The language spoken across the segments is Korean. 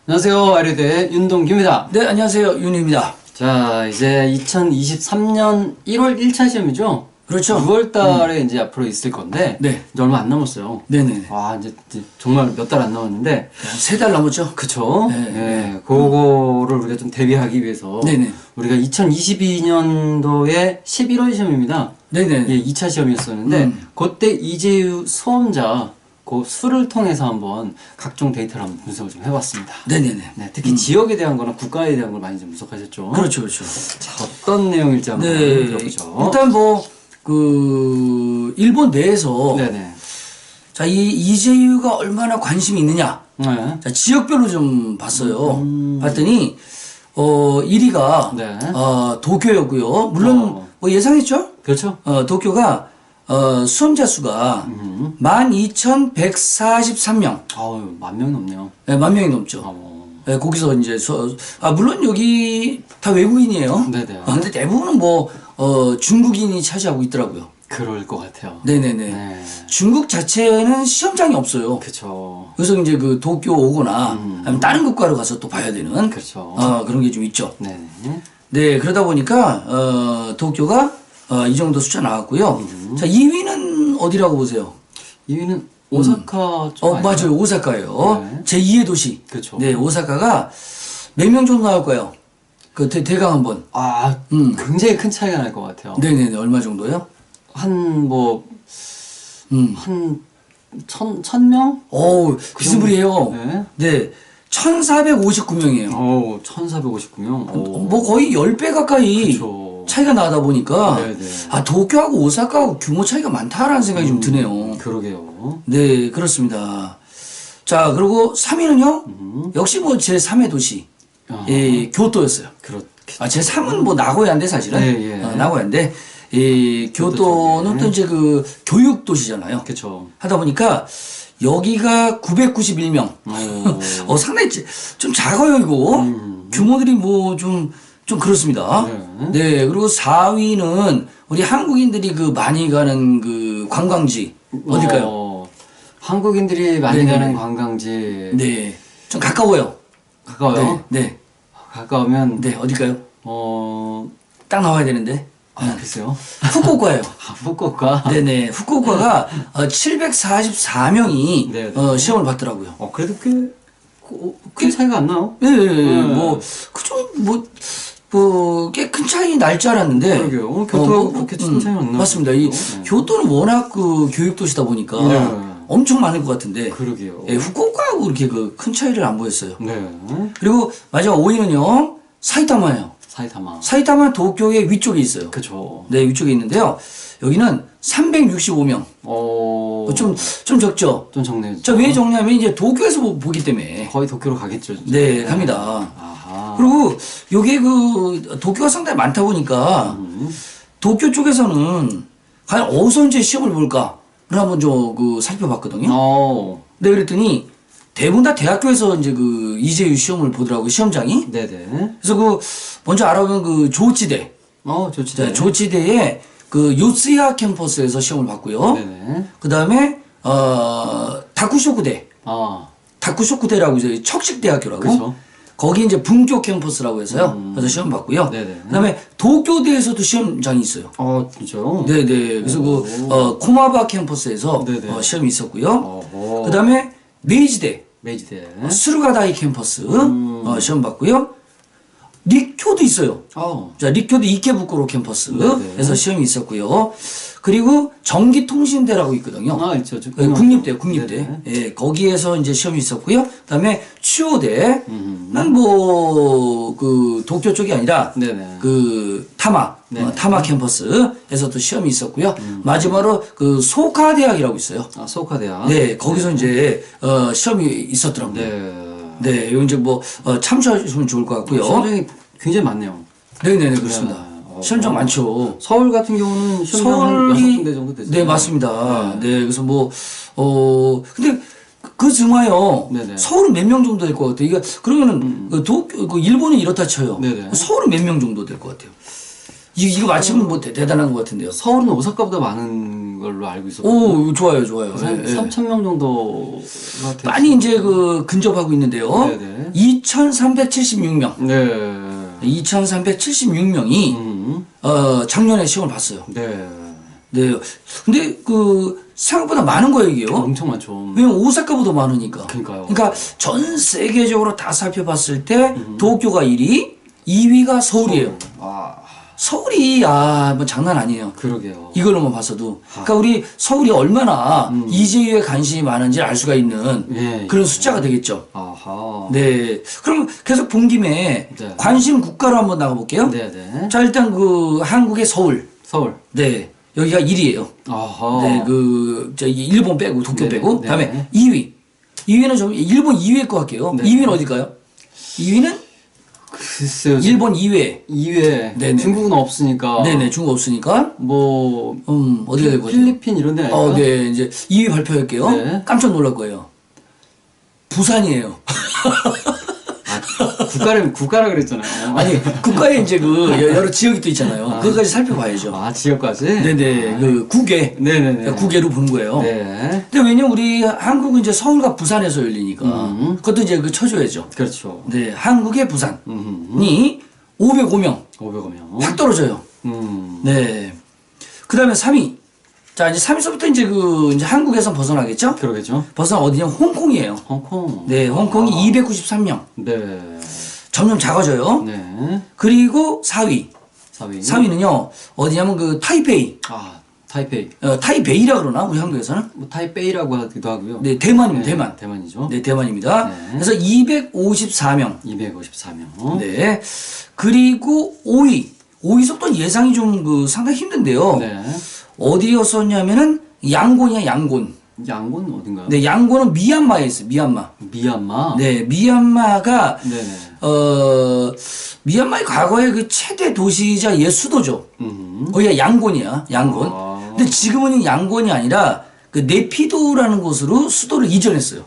안녕하세요. 아리대 윤동규입니다. 네, 안녕하세요. 윤희입니다. 자, 이제 2023년 1월 1차 시험이죠? 그렇죠. 6월 달에 이제 앞으로 있을 건데, 네. 이제 얼마 안 남았어요. 네네. 와, 이제 정말 몇 달 안 남았는데, 한 3달 남았죠? 그쵸? 네. 네. 그거를 우리가 좀 대비하기 위해서, 네네. 우리가 2022년도에 11월 시험입니다. 네네. 예, 2차 시험이었었는데, 그때 이재유 수험자, 그 수를 통해서 한번 각종 데이터를 한번 분석을 좀 해봤습니다. 네네네. 네, 특히 지역에 대한 거나 국가에 대한 걸 많이 좀 분석하셨죠. 그렇죠, 그렇죠. 자, 어떤 내용일지 한번 네. 들어보죠. 일단 일본 내에서, 네네. 자, 이 이재유가 얼마나 관심이 있느냐. 네. 자, 지역별로 좀 봤어요. 봤더니, 1위가, 네. 도쿄였고요. 물론, 뭐 예상했죠? 그렇죠. 도쿄가, 수험자 수가 12,143명. 아우, 10,000명 넘네요. 네, 10,000명이 넘죠. 네, 거기서 이제 물론 여기 다 외국인이에요. 네네. 근데 대부분은 중국인이 차지하고 있더라고요. 그럴 것 같아요. 네네네. 네. 중국 자체는 시험장이 없어요. 그쵸. 그래서 이제 도쿄 오거나 아니면 다른 국가로 가서 또 봐야 되는 그렇죠. 그런 게 좀 있죠. 네네. 네, 그러다 보니까 도쿄가 이 정도 숫자 나왔고요. 자, 2위는 어디라고 보세요? 2위는 오사카 쪽 아닌가요? 맞아요. 오사카예요. 네. 제2의 도시. 그쵸. 네, 오사카가 몇 명 정도 나올 거예요? 대강 한번. 아, 굉장히 큰 차이가 날 것 같아요. 네네네. 얼마 정도요? 한 1,000명? 어우, 비슷 무리예요. 네. 네. 1,459명이에요. 어우, 1,459명. 뭐 거의 10배 가까이 그쵸. 차이가 나다 보니까 네네. 도쿄하고 오사카하고 규모 차이가 많다라는 생각이 좀 드네요. 그러게요. 네, 그렇습니다. 자, 그리고 3위는요? 역시 제 3의 도시. 예, 교토였어요. 그렇겠죠. 제 3은 나고야인데 사실은. 네, 예. 나고야인데 교토는 또 이제 교육 도시잖아요. 그쵸. 하다 보니까 여기가 991명. 상당히 좀 작아요, 이거. 규모들이 좀 그렇습니다. 네. 그리고 4위는 우리 한국인들이 많이 가는 관광지. 어딜까요? 한국인들이 많이 네네. 가는 관광지. 네. 좀 가까워요. 가까워요? 네. 가까우면, 네. 어딜까요? 딱 나와야 되는데. 글쎄요. 후쿠오카예요. 후쿠오카? 네네. 후쿠오카가 744명이 네네. 시험을 봤더라고요. 그래도 꽤 차이가 안 나요? 네. 꽤 큰 차이 날 줄 알았는데. 그러게요. 교토하고 그렇게 큰 차이가 안 나요. 맞습니다. 교토는 워낙 교육도시다 보니까 네. 엄청 많을 것 같은데. 그러게요. 예, 후쿠오카하고 그렇게 큰 차이를 안 보였어요. 네. 그리고 마지막 5위는요, 사이타마예요. 사이타마. 사이타마 도쿄의 위쪽에 있어요. 그쵸. 네, 위쪽에 있는데요. 여기는 365명. 좀 적죠? 좀 적네요. 자, 왜 적냐면 이제 도쿄에서 보기 때문에. 거의 도쿄로 가겠죠. 진짜. 네, 갑니다. 아하. 그리고 요게 도쿄가 상당히 많다 보니까 도쿄 쪽에서는 과연 어디서 이제 시험을 볼까를 한번 살펴봤거든요. 네, 그랬더니 대부분 다 대학교에서 이제 이재유 시험을 보더라고요, 시험장이. 네네. 그래서 먼저 알아보면 조치대. 좋지. 네, 조치대에 요스야 캠퍼스에서 시험을 봤고요. 네네. 그 다음에, 다쿠쇼쿠대. 다쿠쇼쿠대라고 이제 척식대학교라고. 그쵸. 거기 이제 bun교 캠퍼스라고 해서요. 그래서 시험 봤고요. 네네. 그 다음에 도쿄대에서도 시험장이 있어요. 진짜요? 네네. 그래서 코마바 캠퍼스에서 네네. 시험이 있었고요. 그 다음에 메이지대. 수르가다이 캠퍼스 시험 봤고요. 리쿄도 있어요. 자, 리쿄도 이케부쿠로 캠퍼스에서 시험이 있었고요. 그리고 전기통신대라고 있거든요. 있죠. 국립대. 예, 거기에서 이제 시험이 있었고요. 그다음에 추오대는 도쿄 쪽이 아니라 네네. 타마 타마 캠퍼스에서도 시험이 있었고요. 마지막으로 소카 대학이라고 있어요. 소카 대학. 네, 거기서 이제 시험이 있었더라고요. 네, 이거 이제 참조하시면 좋을 것 같고요. 시험장이 굉장히 많네요. 네네네, 그렇습니다. 시험장 많죠. 서울 같은 경우는 시험장 한 6군데 정도 되죠. 네, 맞습니다. 네, 그래서 근데 정말요. 네네. 서울은 몇 명 정도 될 것 같아요. 이거 그러면은 일본은 이렇다 쳐요. 네네. 서울은 몇 명 정도 될 것 같아요. 이거 맞히면 대단한 것 같은데요. 서울은 오사카보다 많은 있는 걸로 알고 있었고. 오, 좋아요, 좋아요. 한 예, 예. 3,000명 정도가 많이 이제 근접하고 있는데요. 네네. 2,376명. 네. 2,376명이 작년에 시험을 봤어요. 네. 네. 근데 생각보다 많은 거예요, 이게요. 엄청 많죠. 왜냐면 오사카보다 많으니까. 그러니까요. 그러니까 전 세계적으로 다 살펴봤을 때 도쿄가 1위, 2위가 서울이에요. 서울이 뭐 장난 아니에요. 그러게요. 이걸로만 봤어도. 그러니까 우리 서울이 얼마나 이재유에 관심이 많은지 알 수가 있는 예, 그런 숫자가 되겠죠. 아하. 네. 그럼 계속 본 김에 네. 관심 국가로 한번 나가볼게요. 네네. 자, 일단 한국의 서울. 서울. 네. 여기가 1위예요. 아하. 네, 일본 빼고, 도쿄 네네. 빼고. 네. 다음에 2위. 2위는 일본 2위일 것 같게요. 네. 2위는 어딜까요? 2위는 글쎄요. 일본 2위. 2회. 네네. 중국은 없으니까. 네네, 중국 없으니까. 뭐 어디가 될 거죠? 필리핀 이런 데 아닐까? 네, 이제 2위 발표할게요. 네. 깜짝 놀랄 거예요. 부산이에요. 국가라 그랬잖아요. 아니, 국가에 이제 여러 지역이 또 있잖아요. 그것까지 살펴봐야죠. 지역까지? 네네, 국외. 네네네. 국외로 보는 거예요. 네. 근데 왜냐면 우리 한국은 이제 서울과 부산에서 열리니까 그것도 이제 쳐줘야죠. 그렇죠. 네, 한국의 부산이 505명. 500명. 확 떨어져요. 네. 그 다음에 3위. 자, 이제 3위서부터 이제 한국에선 벗어나겠죠? 그러겠죠. 벗어나 어디냐면 홍콩이에요. 홍콩. 네, 홍콩이 293명. 네. 점점 작아져요. 네. 그리고 4위. 4위. 4위는요, 어디냐면 타이페이. 타이페이. 타이베이라 그러나, 우리 한국에서는? 뭐 타이베이라고 하기도 하고요. 네, 대만입니다, 네, 대만. 대만이죠. 네, 대만입니다. 네. 그래서 254명. 254명. 네. 그리고 5위. 5위서부터 예상이 좀 상당히 힘든데요. 네. 어디였었냐면은 양곤이야, 양곤. 양곤 어딘가요? 네, 양곤은 미얀마에 있어요, 미얀마. 미얀마. 네, 미얀마가 네네. 미얀마의 과거의 최대 도시이자 옛 수도죠. 거기가 양곤이야, 양곤. 근데 지금은 양곤이 아니라 네피도라는 곳으로 수도를 이전했어요.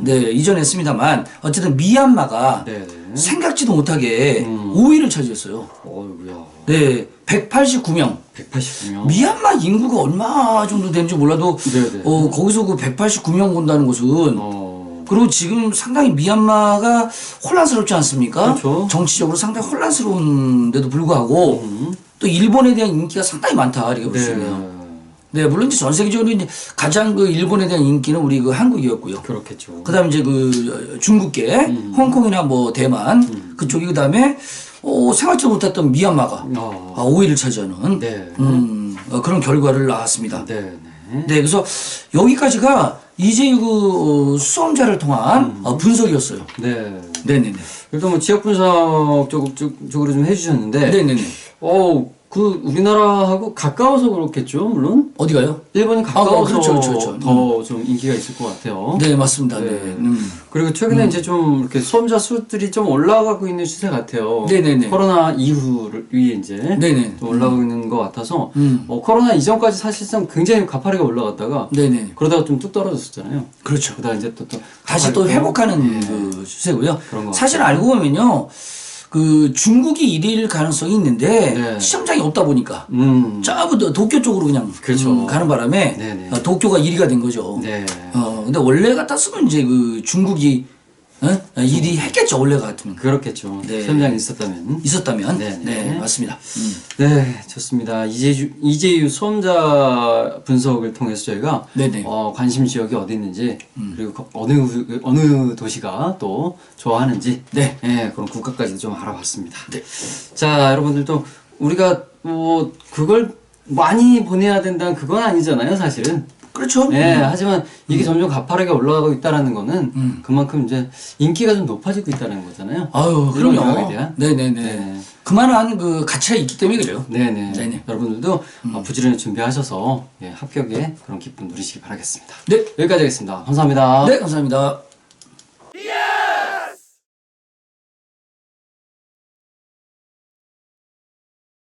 네, 이전했습니다만 어쨌든 미얀마가 네네. 생각지도 못하게 5위를 차지했어요. 어이구야. 네, 189명. 189명. 미얀마 인구가 얼마 정도 되는지 몰라도 네네. 거기서 189명 본다는 것은 그리고 지금 상당히 미얀마가 혼란스럽지 않습니까? 그렇죠. 정치적으로 상당히 혼란스러운데도 불구하고 또 일본에 대한 인기가 상당히 많다 이렇게 볼 수 있네요. 네, 물론 이제 전 세계적으로 이제 가장 일본에 대한 인기는 우리 한국이었고요. 그렇겠죠. 그다음에 이제 중국계, 홍콩이나 뭐 대만 그쪽이 그다음에 생각지도 못했던 미얀마가 5위를 차지하는 네. 그런 결과를 낳았습니다. 네. 네, 그래서 여기까지가 이제 수험자를 통한 분석이었어요. 네. 네네네. 일단 뭐 지역 분석 쪽으로 좀 해주셨는데. 네네네. 우리나라하고 가까워서 그렇겠죠, 물론. 어디가요? 일본이 가까워서 그렇죠. 더 좀 인기가 있을 것 같아요. 네, 맞습니다. 네. 네. 그리고 최근에 이제 좀 이렇게 수험자 수들이 좀 올라가고 있는 추세 같아요. 네네네. 코로나 이후를 위에 이제 네네. 좀 올라가고 있는 것 같아서 코로나 이전까지 사실상 굉장히 가파르게 올라갔다가 네네. 그러다가 좀 뚝 떨어졌었잖아요. 그렇죠. 그러다 이제 또 다시 또 회복하는 추세고요. 그런 것 사실 같아요. 알고 보면요. 중국이 1위일 가능성이 있는데 네. 시험장이 없다 보니까 저부터 도쿄 쪽으로 그냥 그렇죠. 가는 바람에 네네. 도쿄가 1위가 된 거죠. 네. 근데 원래 같았으면 이제 중국이 1위 했겠죠. 원래 같으면. 그렇겠죠. 네. 시험장이 있었다면. 네, 네. 맞습니다. 네, 좋습니다. 이재유 수험자 분석을 통해서 저희가 네네. 관심 지역이 어디 있는지 그리고 어느 도시가 또 좋아하는지 네. 그런 국가까지도 좀 알아봤습니다. 네. 자, 여러분들도 우리가 뭐 그걸 많이 보내야 된다는 그건 아니잖아요, 사실은. 그렇죠. 네, 하지만 이게 점점 가파르게 올라가고 있다는 거는 그만큼 이제 인기가 좀 높아지고 있다는 거잖아요. 아유, 이런 그럼요. 영역에 대한. 네네네. 네. 그만한 가치가 있기 때문에 그래요. 네네. 네네. 여러분들도 부지런히 준비하셔서 합격의 그런 기쁨 누리시기 바라겠습니다. 네. 여기까지 하겠습니다. 감사합니다. 네, 감사합니다.